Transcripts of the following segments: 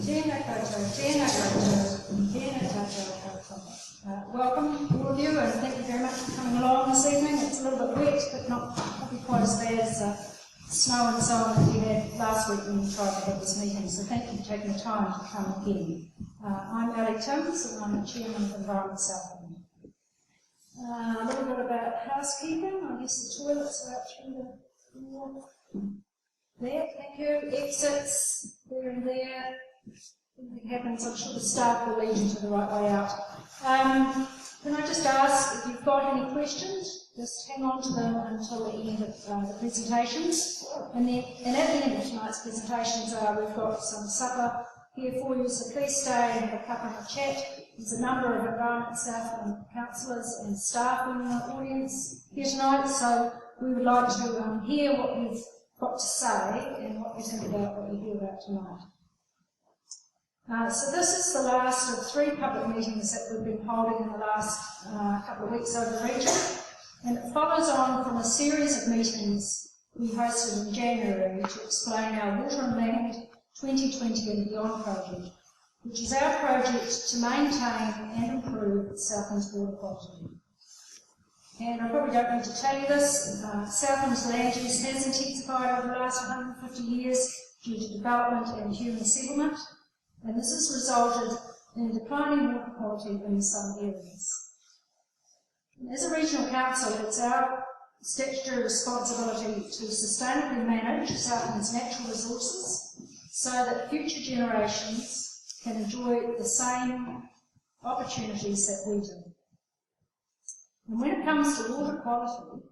Tēnā koutou, tēnā koutou, tēnā tātou koutou. Welcome, all of you, and thank you very much for coming along this evening. It's a little bit wet, but not probably quite as bad as snow and so on that we had last week when we tried to have this meeting, so thank you for taking the time to come again. I'm Ali Timms, and I'm the Chairman of Environment Southland. A little bit about housekeeping. I guess the toilets are out through the door. There, thank you. Exits, there and there. Anything happens, I'm sure the staff will lead you to the right way out. Can I just ask if you've got any questions, just hang on to them until the end of the presentations. And at the end of tonight's presentations, we've got some supper here for you, so please stay and have a cup and a chat. There's a number of Environment Southland councillors and staff in the audience here tonight, so we would like to hear what you've got to say and what you think about what you hear about tonight. So this is the last of 3 public meetings that we've been holding in the last couple of weeks over the region, and it follows on from a series of meetings we hosted in January to explain our Water and Land 2020 and Beyond project, which is our project to maintain and improve Southland's water quality. And I probably don't need to tell you this, Southland's land use has intensified over the last 150 years due to development and human settlement, and this has resulted in declining water quality in some areas. And as a regional council, it's our statutory responsibility to sustainably manage Southland's natural resources so that future generations can enjoy the same opportunities that we do. And when it comes to water quality,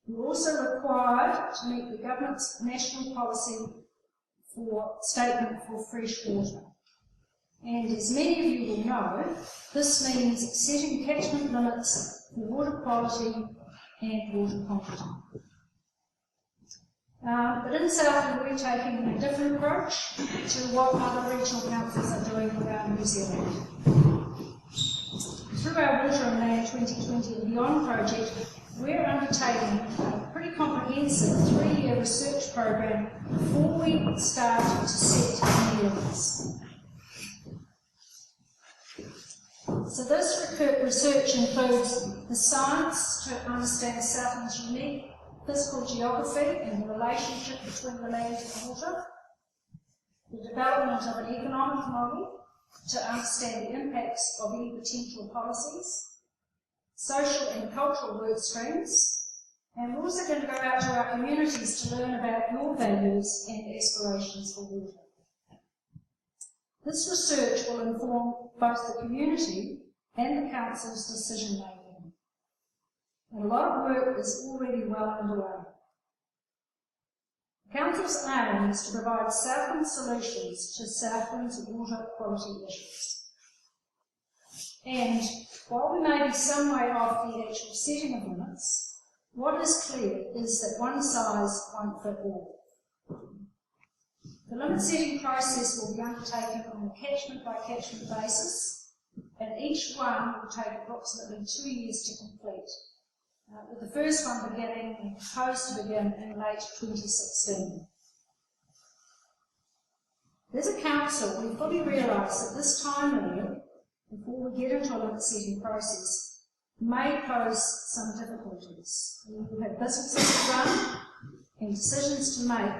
we're also required to meet the government's national policy statement for fresh water. And as many of you will know, this means setting catchment limits for water quality and water quantity. But in Southland, we're taking a different approach to what other regional councils are doing around New Zealand. Through our Water and Land 2020 and Beyond project, we're undertaking a pretty comprehensive 3-year research program before we start to set new limits. So this research includes the science to understand Southland's unique physical geography and the relationship between the land and water, the development of an economic model to understand the impacts of any potential policies, social and cultural work streams, and we're also going to go out to our communities to learn about your values and aspirations for water. This research will inform both the community and the council's decision making. And a lot of work is already well underway. The council's aim is to provide Southland solutions to Southland's water quality issues. And while we may be some way off the actual setting of limits, what is clear is that one size won't fit all. The limit setting process will be undertaken on a catchment by catchment basis, and each one will take approximately 2 years to complete, with the first one beginning and proposed to begin in late 2016. As a council, we fully realise that this time limit, before we get into a limit setting process, may pose some difficulties. We will have businesses to run and decisions to make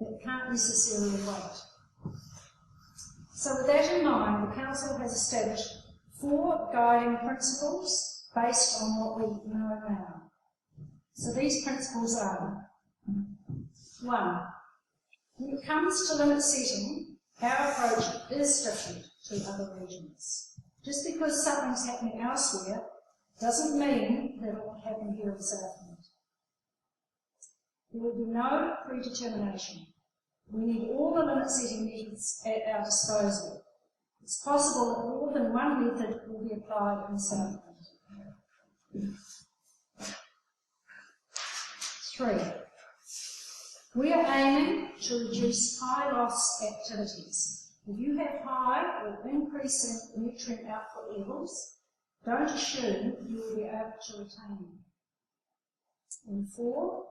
that can't necessarily wait. So with that in mind, the Council has established 4 guiding principles based on what we know now. So these principles are: 1. When it comes to limit setting, our approach is different to other regions. Just because something's happening elsewhere doesn't mean that it will happen here in Southland. There will be no predetermination. We need all the limit setting methods at our disposal. It's possible that more than one method will be applied in Southland. 3. We are aiming to reduce high loss activities. If you have high or increasing nutrient output levels, don't assume you will be able to retain them. And 4.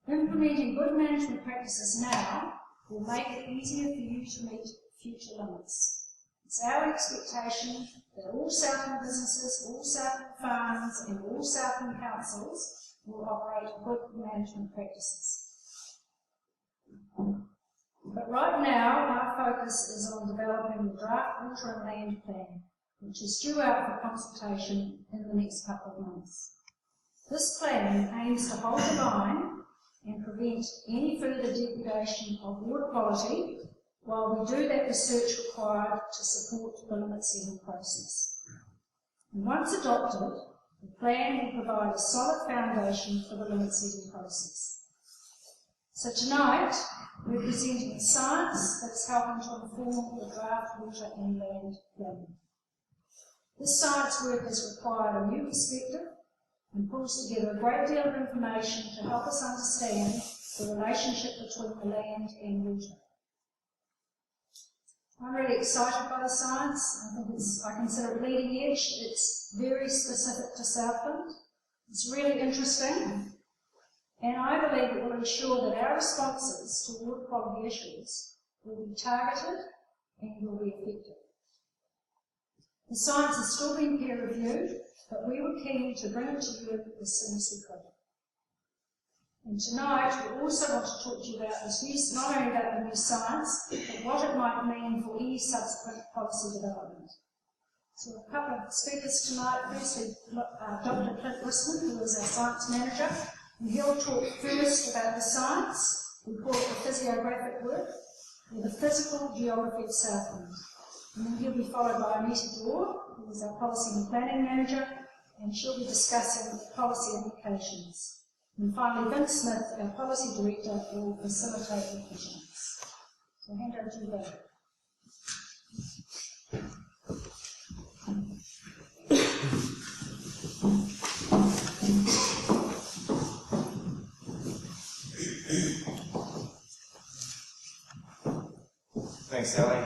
Implementing good management practices now will make it easier for you to meet future limits. It's our expectation that all Southland businesses, all Southland farms and all Southland councils will operate good management practices. But right now our focus is on developing the draft water and land plan, which is due out for consultation in the next couple of months. This plan aims to hold the line and prevent any further degradation of water quality while we do that research required to support the limit setting process. And once adopted, the plan will provide a solid foundation for the limit setting process. So tonight, we're presenting science that's helping to inform the draft water and land plan. This science work has required a new perspective and pulls together a great deal of information to help us understand the relationship between the land and water. I'm really excited by the science. I consider it leading edge. It's very specific to Southland. It's really interesting. And I believe it will ensure that our responses to water quality issues will be targeted and will be effective. The science is still being peer reviewed, but we were keen to bring it to you as soon as we could. And tonight we also want to talk to you about this news, not only about the new science, but what it might mean for any subsequent policy development. So a couple of speakers tonight. Firstly, Dr. Clint Rissman, who is our science manager, and he'll talk first about the science. We call it the physiographic work, or the physical geography of Southland. And then he'll be followed by Anita Dorr, who is our policy and planning manager, and she'll be discussing policy implications. And finally, Vince Smith, our policy director, will facilitate the questions. So I'll hand over to you, David. Thanks, Ali.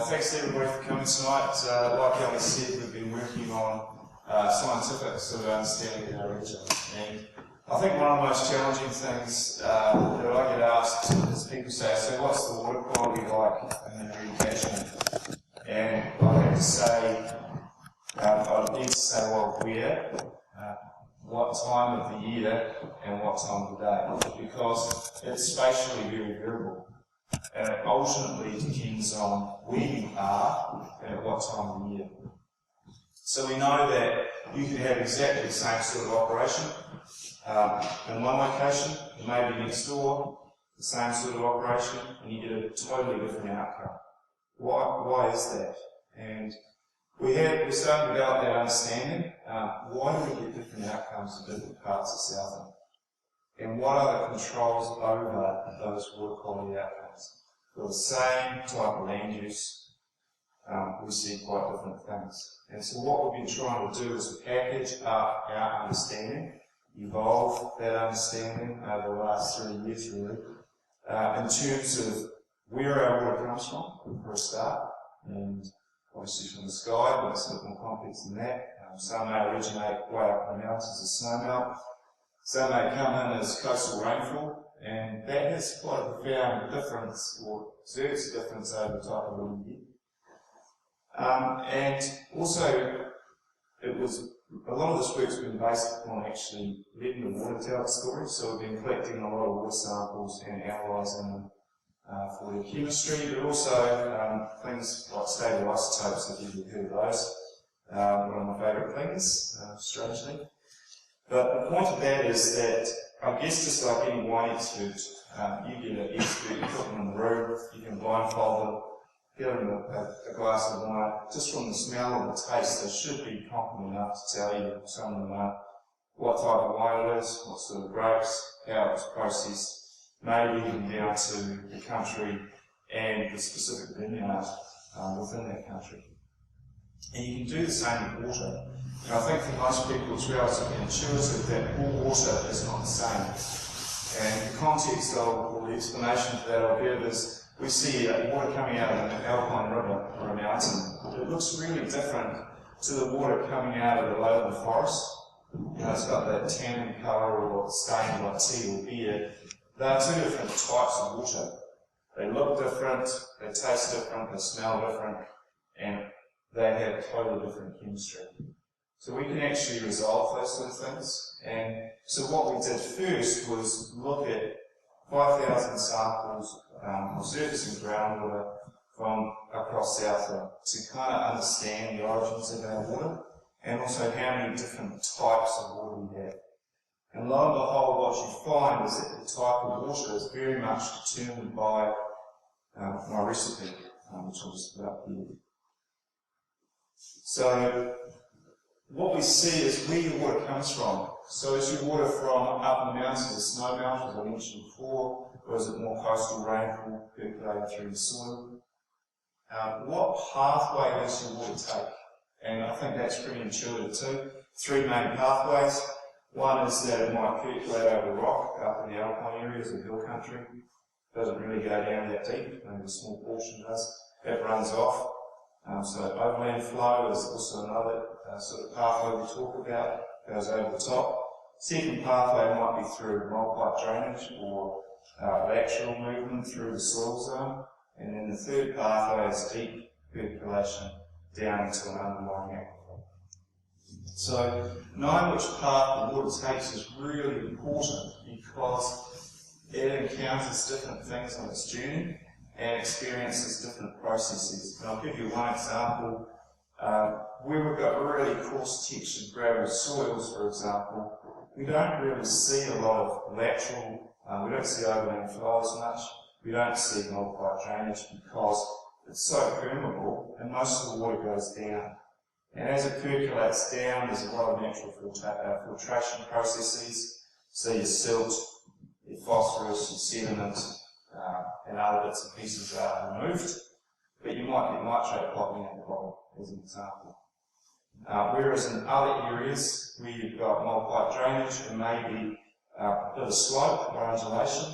Thanks to everybody for coming tonight. Like Ali said, we've been working on scientific sort of understanding of our region. And I think one of the most challenging things that I get asked is people say, so what's the water quality like in your catchment? And I have to say, I need to say, well, where, what time of the year, and what time of the day, because it's spatially very variable. And it ultimately depends on where you are and at what time of the year. So we know that you can have exactly the same sort of operation in one location, maybe next door, the same sort of operation, and you get a totally different outcome. Why is that? And we're starting to develop that understanding. Why do we get different outcomes in different parts of Southland? And what are the controls over those water quality outcomes? For the same type of land use, we see quite different things. And so what we've been trying to do is package up our understanding, evolve that understanding over the last 3 years really, in terms of where our water comes from, for a start, and obviously from the sky, but it's a bit more complex than that. Some may originate way up in the mountains as snowmelt, some may come in as coastal rainfall, and that has quite a profound difference, or exerts a difference over the type of water you get. And also, a lot of this work's been based upon actually letting the water tell its story, so we've been collecting a lot of water samples and analysing them for their chemistry, but also things like stable isotopes, if you've heard of those. One of my favourite things, strangely. But the point of that is that, I guess just like any wine expert, you get an expert, you put them in the room, you can blindfold them, give them a glass of wine. Just from the smell and the taste, they should be competent enough to tell you, some of them what type of wine it is, what sort of grapes, how it's processed, maybe even down to the country and the specific vineyard within that country. And you can do the same with water. And I think for most people it's relatively intuitive that all water is not the same. And the context of, or the explanation for that I'll give is, we see water coming out of an alpine river or a mountain. It looks really different to the water coming out of the lowland forest. You know, it's got that tannin colour or stained like tea or beer. They are two different types of water. They look different, they taste different, they smell different, and they have totally different chemistry. So we can actually resolve those sort of things. And so what we did first was look at 5,000 samples of surface and groundwater from across Southland to kind of understand the origins of our water and also how many different types of water we have. And lo and behold, what you find is that the type of water is very much determined by my recipe, which I'll just put up here. So what we see is where your water comes from. So is your water from up in the mountains, the snow mountains, as I mentioned before, or is it more coastal rainfall percolating through the soil? What pathway does your water take? And I think that's pretty intuitive too. Three main pathways. One is that it might percolate over rock up in the alpine areas of hill country. It doesn't really go down that deep, maybe a small portion does. It runs off. So overland flow is also another sort of pathway we talk about, goes over the top. Second pathway might be through roll pipe drainage or lateral movement through the soil zone. And then the third pathway is deep percolation down into an underlying aquifer. So knowing which path the water takes is really important because it encounters different things on its journey and experiences different processes. And I'll give you one example. Where we've got really coarse textured gravel soils, for example, we don't really see a lot of lateral, we don't see overland flow as much, we don't see roll pipe drainage because it's so permeable and most of the water goes down. And as it percolates down, there's a lot of natural filtration processes, so your silt, your phosphorus, your sediment, and other bits and pieces are removed, but you might get nitrate popping at the bottom, as an example. Whereas in other areas where you've got roll pipe drainage and maybe a bit of slope or undulation,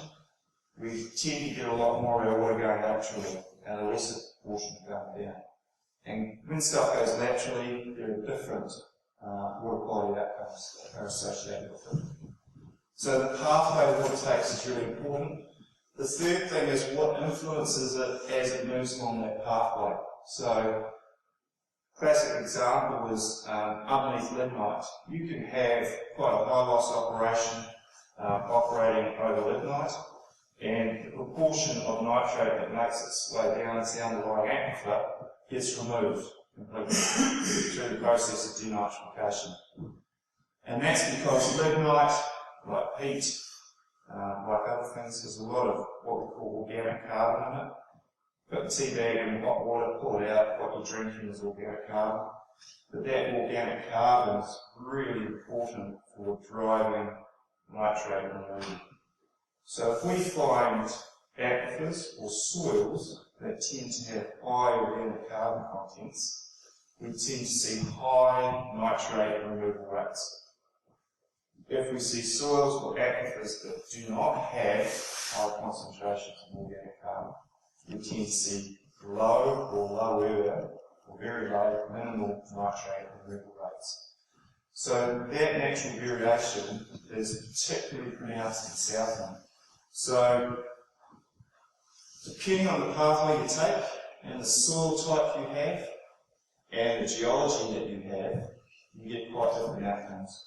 we tend to get a lot more of our water going laterally and a lesser portion going down. And when stuff goes laterally, there are different water quality outcomes that are associated with it. So the pathway the water takes is really important. The third thing is what influences it as it moves along that pathway. So, classic example is underneath lignite. You can have quite a high loss operation operating over lignite, and the proportion of nitrate that makes its way down into the underlying aquifer gets removed completely through the process of denitrification. And that's because lignite, like peat, like other things, has a lot of what we call organic carbon in it. Put the tea bag in hot water, pull it out, what you're drinking is organic carbon. But that organic carbon is really important for driving nitrate removal. So if we find aquifers or soils that tend to have high organic carbon contents, we tend to see high nitrate removal rates. If we see soils or aquifers that do not have high concentrations of organic carbon, we tend to see low or lower, or very low, minimal nitrate removal rates. So that natural variation is particularly pronounced in Southland. So, depending on the pathway you take, and the soil type you have, and the geology that you have, you get quite different outcomes.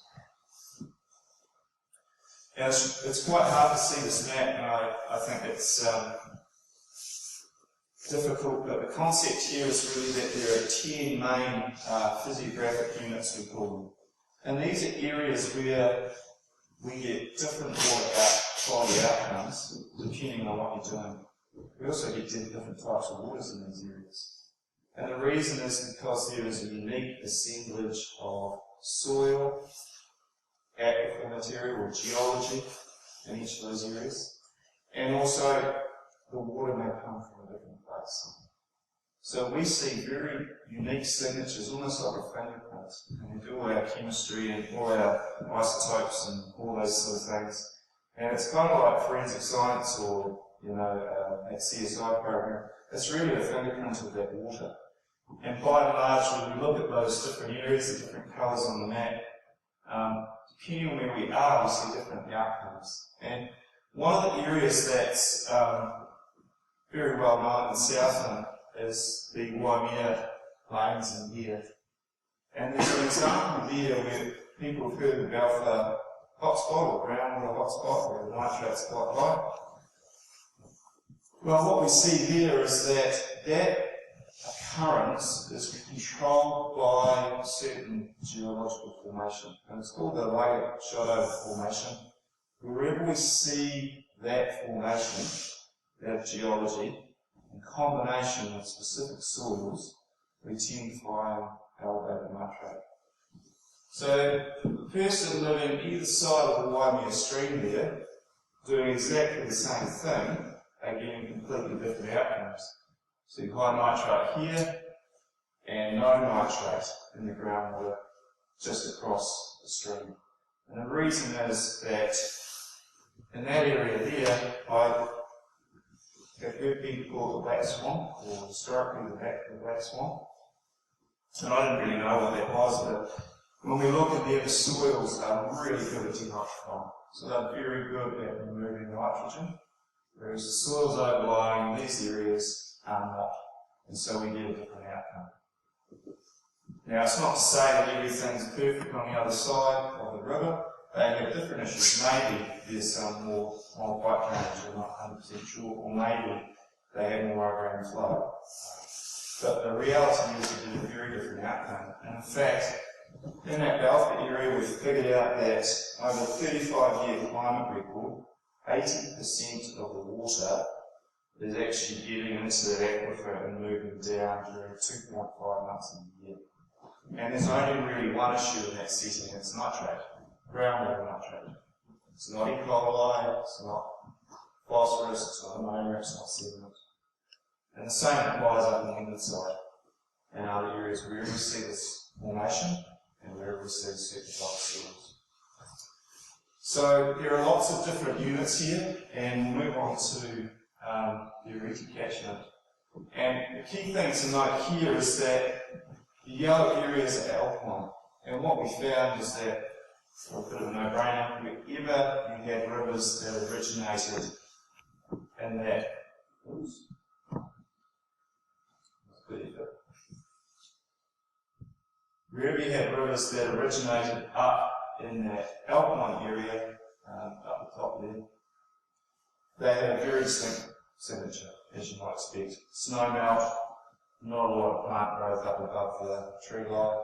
Now, it's quite hard to see this map, and I think it's difficult, but the concept here is really that there are 10 main physiographic units, we call them. And these are areas where we get different water quality outcomes depending on what you're doing. We also get different types of waters in these areas. And the reason is because there is a unique assemblage of soil, aquifer material or geology in each of those areas. And also the water may come from a different place. So we see very unique signatures, almost like a fingerprint. And we do all our chemistry and all our isotopes and all those sort of things. And it's kind of like forensic science or, a CSI program. It's really a fingerprint of that water. And by and large, when we look at those different areas, the different colours on the map, depending on where we are, we see different outcomes. And one of the areas that's very well known in Southland as the Waimea Plains in here. And there's an example here where people have heard about the hotspot or groundwater hotspot where the nitrate's quite high. Well, what we see here is that occurrence is controlled by a certain geological formation, and it's called the Lake Shadow Formation. Wherever we see that formation, that geology, in combination with specific soils, we tend to find elevated nitrate. So the person living either side of the Waimea stream there, doing exactly the same thing, are getting completely different outcomes. So high nitrate here, and no nitrate in the groundwater just across the stream. And the reason is that in that area there, I have heard people call it the Black Swamp, or historically the Black Swamp. And I didn't really know what that was, but when we look at the soils, they're really good at denitrifying. So they're very good at removing nitrogen, whereas the soils overlying these areas are not. And so we get a different outcome. Now, it's not to say that everything's perfect on the other side of the river. They have different issues. Maybe there's some more pipe drainage, we're not 100% sure, or maybe they have more overground flow. But the reality is that there's a very different outcome. And in fact, in that Balfour area, we've figured out that over a 35-year climate record, 80% of the water is actually getting into that aquifer and moving down during 2.5 months of the year. And there's only really one issue in that setting, it's nitrate, groundwater nitrate. It's not E. coli, it's not phosphorus, it's not ammonia, it's not sediment. And the same applies up on the inland side and other areas wherever we see this formation and wherever we see certain types of soils. So there are lots of different units here, and we'll move on to the Arete catchment. And the key thing to note here is that the yellow areas are alpine, and what we found is that, for a bit of a no-brainer, wherever you had rivers that originated in that, wherever you had rivers that originated up in that alpine area, up the top there, they had a very distinct signature, as you might expect. Snow melt, not a lot of plant growth up above the tree line,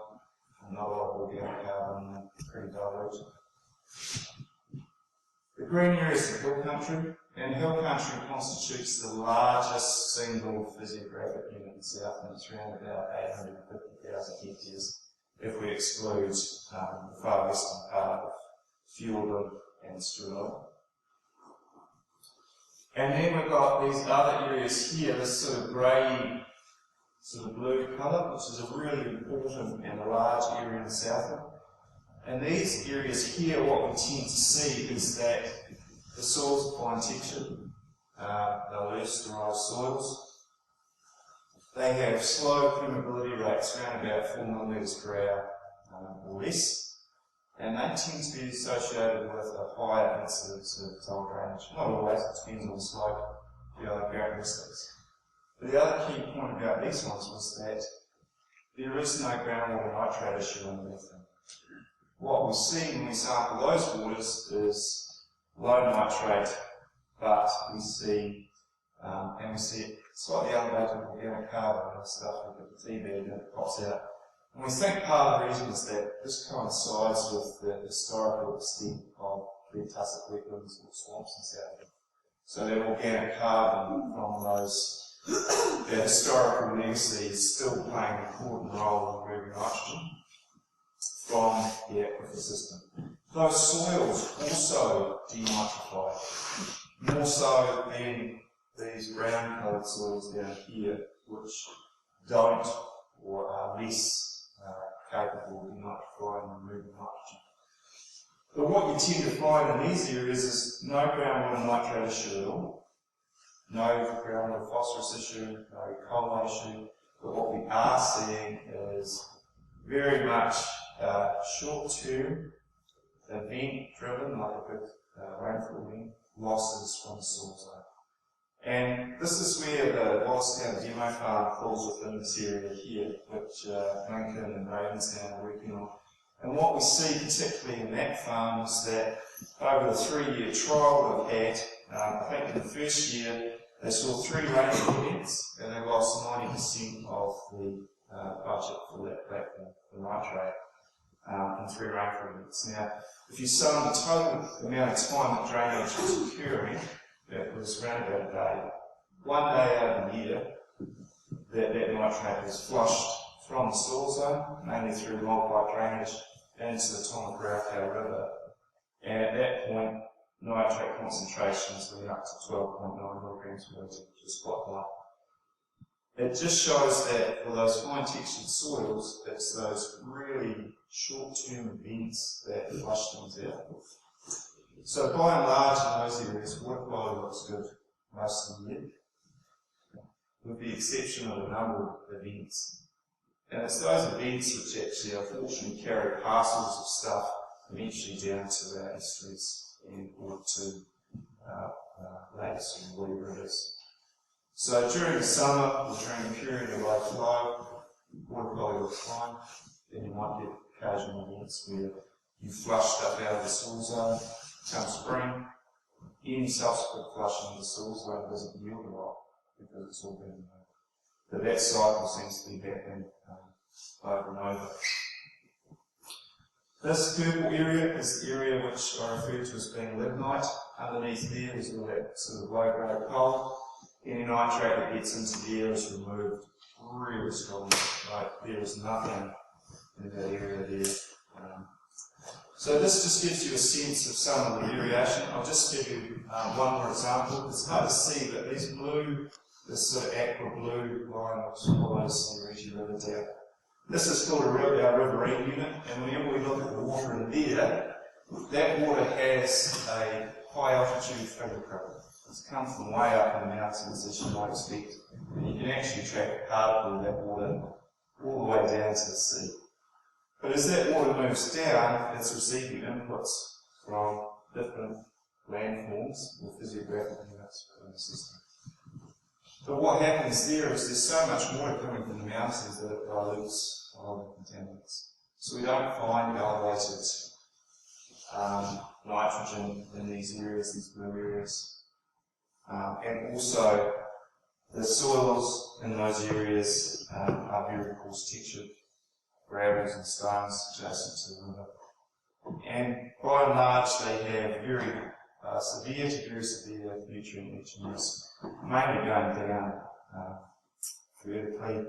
not a lot of organic carbon, pretty dull region. The green area is the hill country, and hill country constitutes the largest single physiographic unit in Southland. It's around about 850,000 hectares if we exclude the far western part of Fiordland and Sturla. And then we've got these other areas here, this sort of grey, sort of blue colour, which is a really important and a large area in Southland. And these areas here, what we tend to see is that the soils are fine textured, they're loose, sterile soils. They have slow permeability rates, around about 4 millimetres per hour or less. And they tend to be associated with a higher incidence of soil drainage. Not always, it depends on the slope, the other characteristics. But the other key point about these ones was that there is no groundwater nitrate issue underneath them. What we see when we sample those waters is low nitrate, but we see slightly elevated organic carbon and stuff with the tea bag that pops out. And we think part of the reason is that this coincides with the historical extent of red tussock wetlands or swamps in Southland. So that organic carbon from those, their historical legacy is still playing an important role in removing nitrogen from the aquifer system. Those soils also denitrify, more so than these brown coloured soils down here, which don't or are less capable of denitrifying and removing nitrogen. But what you tend to find in these areas is no groundwater nitrate issue at all, no groundwater phosphorus issue, no E. coli issue, but what we are seeing is very much short-term, event-driven, like a big rainfall event, losses from the soil zone. And this is where the Wildstown demo farm falls within this area here, which Lincoln and Ravenstown are working on. And what we see particularly in that farm is that over the 3-year trial they've had, I think in the first year they saw 3 rainfall events and they lost 90% of the budget for that platform, the nitrate, in 3 rainfall events. Now, if you sum the total amount of time that drainage was occurring, it was around about a day. 1 day out of the year that nitrate was flushed from the soil zone, mainly through multi drainage, into the Tonga-Karaukau River. And at that point, nitrate concentrations went up to 12.9 milligrams per litre, which is quite high. It just shows that for those fine textured soils, it's those really short-term events that flush things out. So by and large in those areas, water quality looks good most of the year, with the exception of a number of events. And it's those events which actually unfortunately carry parcels of stuff eventually down to our estuaries and or to lakes or whatever it is. So during the summer or during a period of low flow, water quality looks fine. Then you might get occasional events where you flush stuff out of the soil zone. Come spring, any subsequent flushing of the soil zone doesn't yield a lot because it's all been removed. But that cycle seems to be happening over and over. This purple area is the area which I refer to as being lignite. Underneath there is all that sort of low-grade coal. Any nitrate that gets into the air is removed really strongly. Right? There is nothing in that area there. So this just gives you a sense of some of the variation. I'll just give you one more example. It's hard to see, but these blue, this sort of aqua blue line which follows the Regi River down. This is called our riverine unit, and whenever we look at the water in there, that water has a high altitude fingerprint. It's come from way up in the mountains, as you might expect, and you can actually track a particle of that water all the way down to the sea. But as that water moves down, it's receiving inputs from different landforms or physiographic units within the system. But what happens there is there's so much water coming from the mountains that it dilutes a lot of contaminants. So we don't find elevated nitrogen in these areas, these blue areas. And also, the soils in those areas are very coarse textured, gravels and stones adjacent to the river. And by and large, they have very severe to very severe nutrient leaching risk, mainly going down vertically.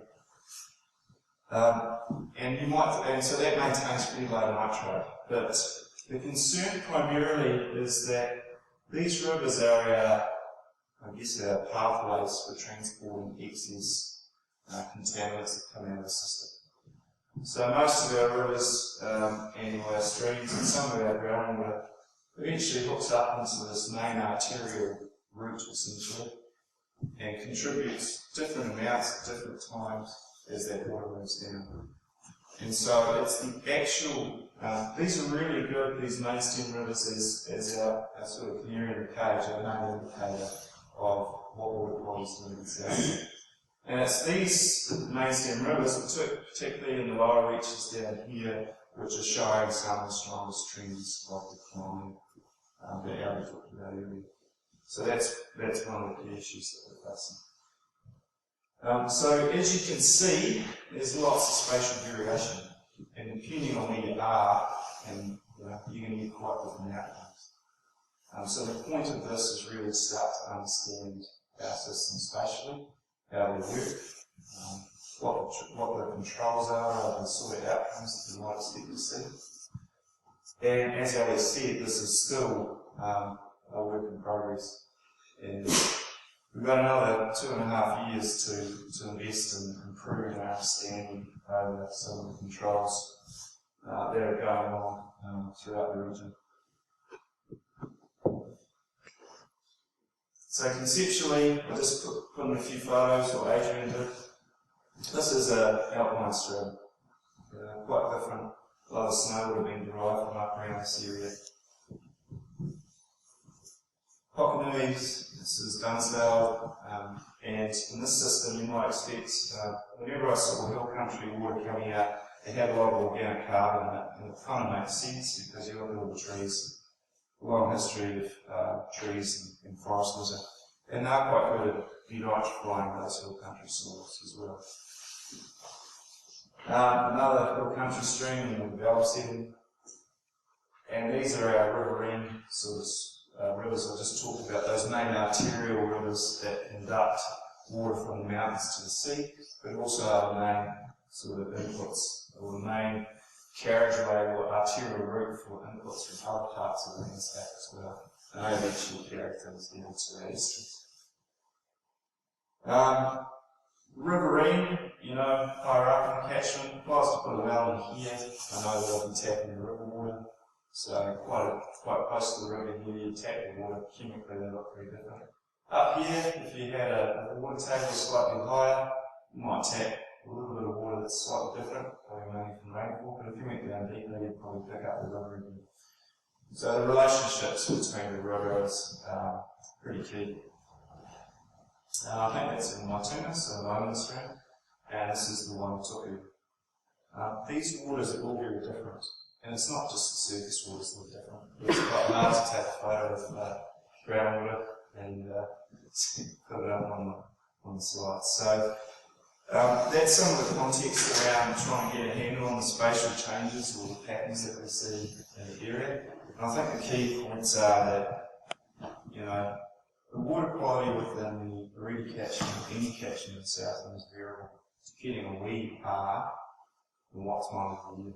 And so that maintains pretty low nitrate. But the concern primarily is that these rivers are our pathways for transporting excess contaminants that come out of the system. So most of our rivers and our streams and some of our groundwater eventually hooks up into this main arterial route essentially and contributes different amounts at different times as that water moves down. And so it's the actual, these are really good, these main stem rivers as our sort of canary in the cage, our main indicator of what water quality is doing in the south. And it's these main stem rivers, particularly in the lower reaches down here, which are showing some of the strongest trends of decline that Albert talked about earlier. So that's one of the key issues that we're facing. So as you can see, there's lots of spatial variation, and depending on where you are, and you're going to get quite different outcomes. So the point of this is really to start to understand our system spatially, how they work, what the controls are of the sort of outcomes that you might expect to see. And as Ali said, this is still a work in progress. And we've got another 2.5 years to invest in improving our understanding over some of the controls that are going on throughout the region. So conceptually, I just put in a few photos, or Adrian did. This is an alpine stream, quite different. A lot of snow would have been derived from up around this area. Hokanui's This is Dunsdale, and in this system you might expect, whenever I saw hill country water coming out, it had a lot of organic carbon in it, and it kind of makes sense because you look at all the trees, a long history of trees and forest lizard, and they're quite good at denitrifying those hill country soils as well. Another hill country stream in the valve setting, and these are our riverine sort of rivers I just talked about, those main arterial rivers that conduct water from the mountains to the sea, but also our main sort of inputs, or the main carriageway or arterial route for inputs from other parts of the landscape as well. And I have actual characters here to our history. Riverine, you know, higher up in the catchment, if I was to put a well in here, I know that I'll be tapping the river water. So quite close to the river here, you tap the water, chemically they look very different. Up here, if you had a water table slightly higher, you might tap a little bit of water that's slightly different, probably mainly from rainfall, but if you went down deeper, you'd probably pick up the river again. So the relationships between the rivers are pretty key. I think that's in Maituna, so the Lowland stream, and this is the Waimutuku. These waters are all very different, and it's not just the surface waters that are different. It's quite hard to take a photo of groundwater and put it up on the slide. So that's some of the context around trying to get a handle on the spatial changes or the patterns that we see in the area. And I think the key points are that, you know, the water quality within the Arita catchment, any catchment in Southland, is variable, depending on where you are and what time of the year.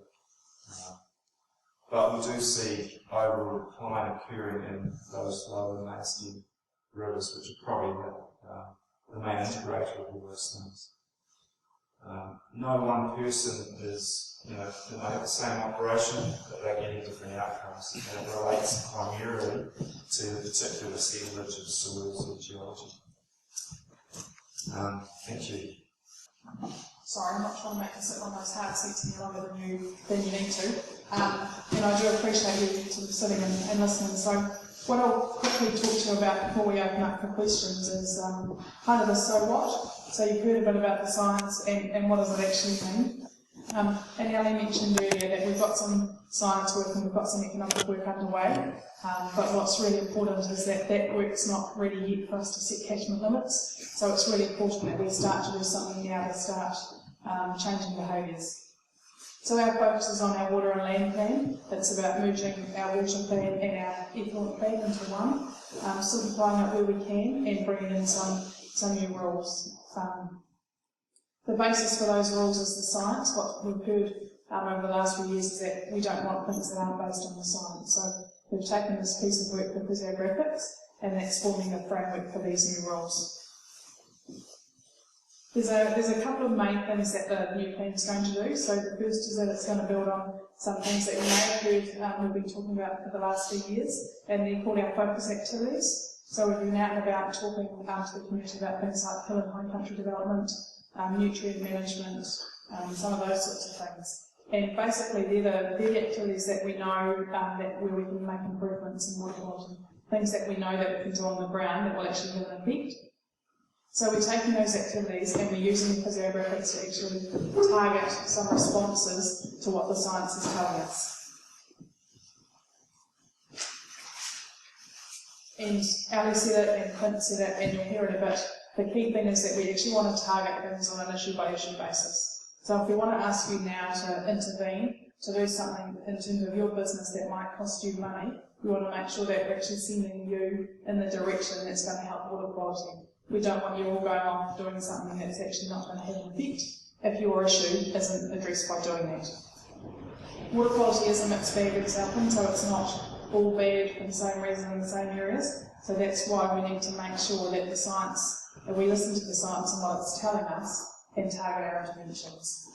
But we do see overall decline occurring in those lower mainstem rivers, which are probably the main integrator of all those things. No one person is, you know, they have the same operation, but they're getting different outcomes. And it relates primarily to the particular assemblage of soils or geology. Thank you. Sorry, I'm not trying to make you sit on those hard seats any longer than you need to. And I do appreciate you sort of sitting and listening. So what I'll quickly talk to you about before we open up for questions is kind of the so what. So you've heard a bit about the science and what does it actually mean. And Ellie mentioned earlier that we've got some science work and we've got some economic work underway. But what's really important is that that work's not ready yet for us to set catchment limits. So it's really important that we start to do something now to start changing behaviours. So our focus is on our water and land plan. It's about merging our water plan and our effluent plan into one, simplifying it where we can and bringing in some new rules. The basis for those rules is the science. What we've heard over the last few years is that we don't want things that aren't based on the science. So we've taken this piece of work with physiographics and that's forming the framework for these new rules. There's a couple of main things that the new plan is going to do. So the first is that it's going to build on some things that you may have heard we've been talking about for the last few years, and they're called our focus activities. So we've been out and about talking to the community about things like hill and high country development, nutrient management, some of those sorts of things. And basically they're the activities that we know that where we can make improvements in water quality, things that we know that we can do on the ground that will actually have an effect. So we're taking those activities and we're using the physiographics to actually target some responses to what the science is telling us. And Ali said it and Clint said it and you'll hear it a bit. The key thing is that we actually want to target things on an issue-by-issue basis. So if we want to ask you now to intervene, to do something in terms of your business that might cost you money, we want to make sure that we're actually sending you in the direction that's going to help water quality. We don't want you all going off doing something that's actually not going to have an effect if your issue isn't addressed by doing that. Water quality is a mixed bag in Southland, so it's not all bad for the same reason in the same areas. So that's why we need to make sure that the science, that we listen to the science and what it's telling us and target our interventions.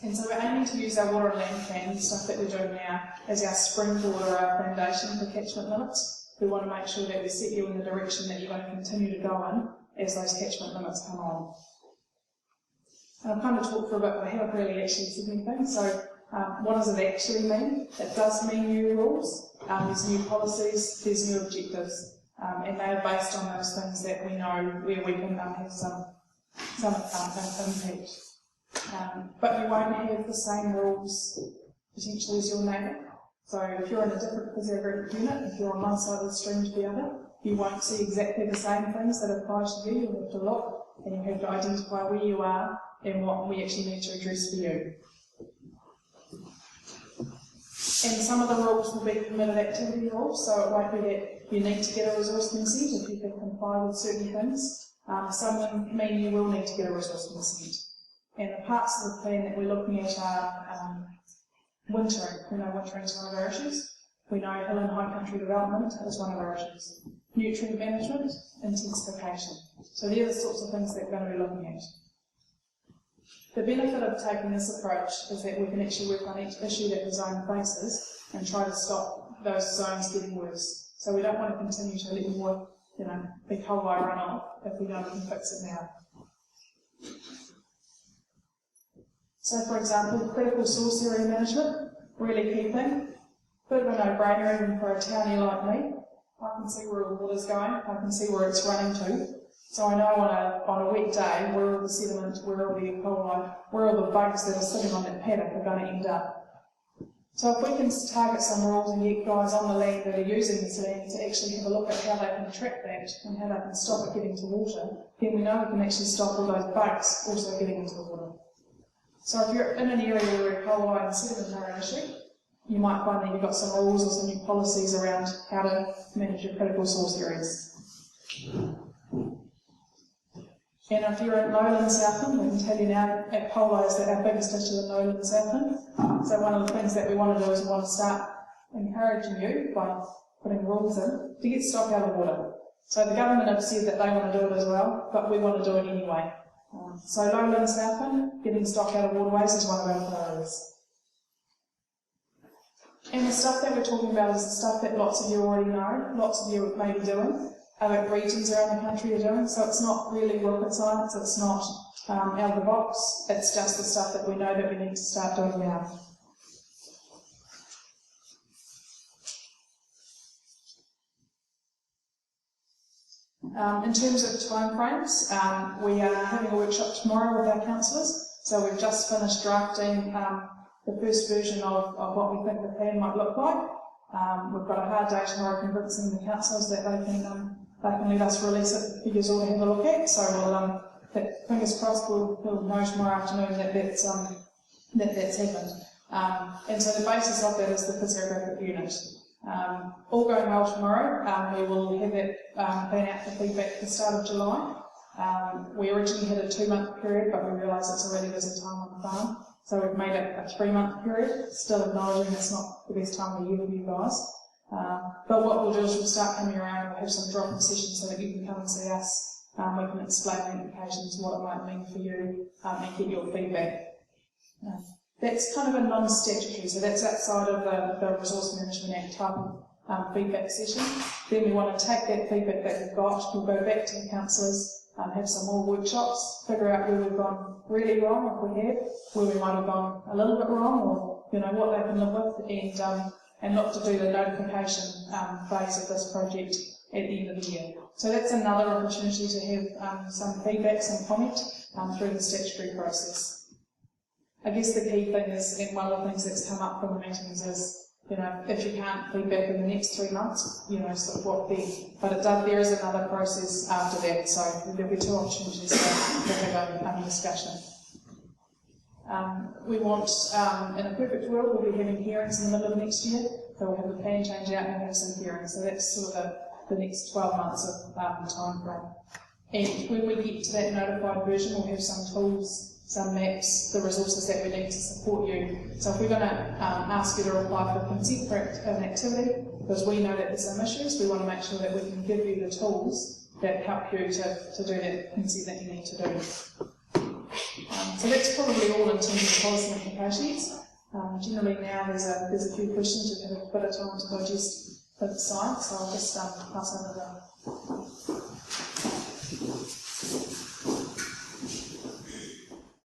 And so we're aiming to use our water and land plan, the stuff that we're doing now, as our springboard or our foundation for catchment limits. We want to make sure that we set you in the direction that you're going to continue to go in as those catchment limits come on. And I've kind of talked for a bit, but I haven't really actually said anything. So What does it actually mean? It does mean new rules, there's new policies, there's new objectives, and they are based on those things that we know where we can have some impact. But you won't have the same rules potentially as your neighbour. So if you're in a different physiographic unit, if you're on one side of the stream to the other, you won't see exactly the same things that apply to you. You'll have to look and you have to identify where you are and what we actually need to address for you. And some of the rules will be permitted activity rules, so it won't be that you need to get a resource consent if you can comply with certain things. Some mean you will need to get a resource consent. And the parts of the plan that we're looking at are wintering. We know wintering is one of our issues. We know hill and high country development is one of our issues. Nutrient management, intensification. So they're the sorts of things that we're going to be looking at. The benefit of taking this approach is that we can actually work on each issue that the zone faces and try to stop those zones getting worse. So we don't want to continue to let more, big whole wide run off if we know we can fix it now. So for example, critical source area management, really key thing. Bit of a no-brainer even for a townie like me. I can see where all the water's going, I can see where it's running to. So I know on a wet day where all the sediment, where all the E. coli, where all the bugs that are sitting on that paddock are going to end up. So if we can target some rules and get guys on the land that are using this land to actually have a look at how they can track that and how they can stop it getting to water, then we know we can actually stop all those bugs also getting into the water. So if you're in an area where E. coli and sediment are an issue, you might find that you've got some rules or some new policies around how to manage your critical source areas. And if you're in lowland Southland, we can tell you now at Polo is that our biggest issue in lowland Southland. So one of the things that we want to do is we want to start encouraging you by putting rules in to get stock out of water. So the government have said that they want to do it as well, but we want to do it anyway. So lowland Southland, getting stock out of waterways is one of our priorities. And the stuff that we're talking about is the stuff that lots of you already know, lots of you may be doing, other regions around the country are doing, so it's not really rocket science, it's not out of the box, it's just the stuff that we know that we need to start doing now. In terms of timeframes, we are having a workshop tomorrow with our councillors, so we've just finished drafting the first version of what we think the plan might look like. We've got a hard day tomorrow convincing the councillors that they can let us release it for you all to have a look at. So we'll, fingers crossed, we'll know tomorrow afternoon that that's happened. And so the basis of that is the physiographic unit. All going well tomorrow, we will have that plan out for feedback at the start of July. We originally had a 2-month period, but we realised it's a really busy time on the farm. So we've made it a 3-month period, still acknowledging it's not the best time of the year for you guys. But what we'll do is we'll start coming around and we'll have some drop-in sessions so that you can come and see us. We can explain the implications, what it might mean for you, and get your feedback. That's kind of a non-statutory, so that's outside of the Resource Management Act type of feedback session. Then we want to take that feedback that we've got, we'll go back to the councillors, have some more workshops, figure out where we've gone really wrong, if we have, where we might have gone a little bit wrong, or what they can live with, and look to do the notification phase of this project at the end of the year. So that's another opportunity to have some feedback, some comment through the statutory process. I guess the key thing is, and one of the things that's come up from the meetings is, if you can't feedback in the next 3 months, sort of what then. But there is another process after that, so there'll be 2 opportunities to have a discussion. We want, in a perfect world, we'll be having hearings in the middle of next year, so we'll have the plan change out and have some hearings. So that's sort of the next 12 months of time frame. And when we get to that notified version, we'll have some tools, some maps, the resources that we need to support you. So if we're going to ask you to apply for consent for an activity, because we know that there's some issues, we want to make sure that we can give you the tools that help you to do that consent that you need to do. So that's probably all in terms of policy implications. Generally now there's a few questions, you've had a bit of time to digest the science, so I'll just pass over the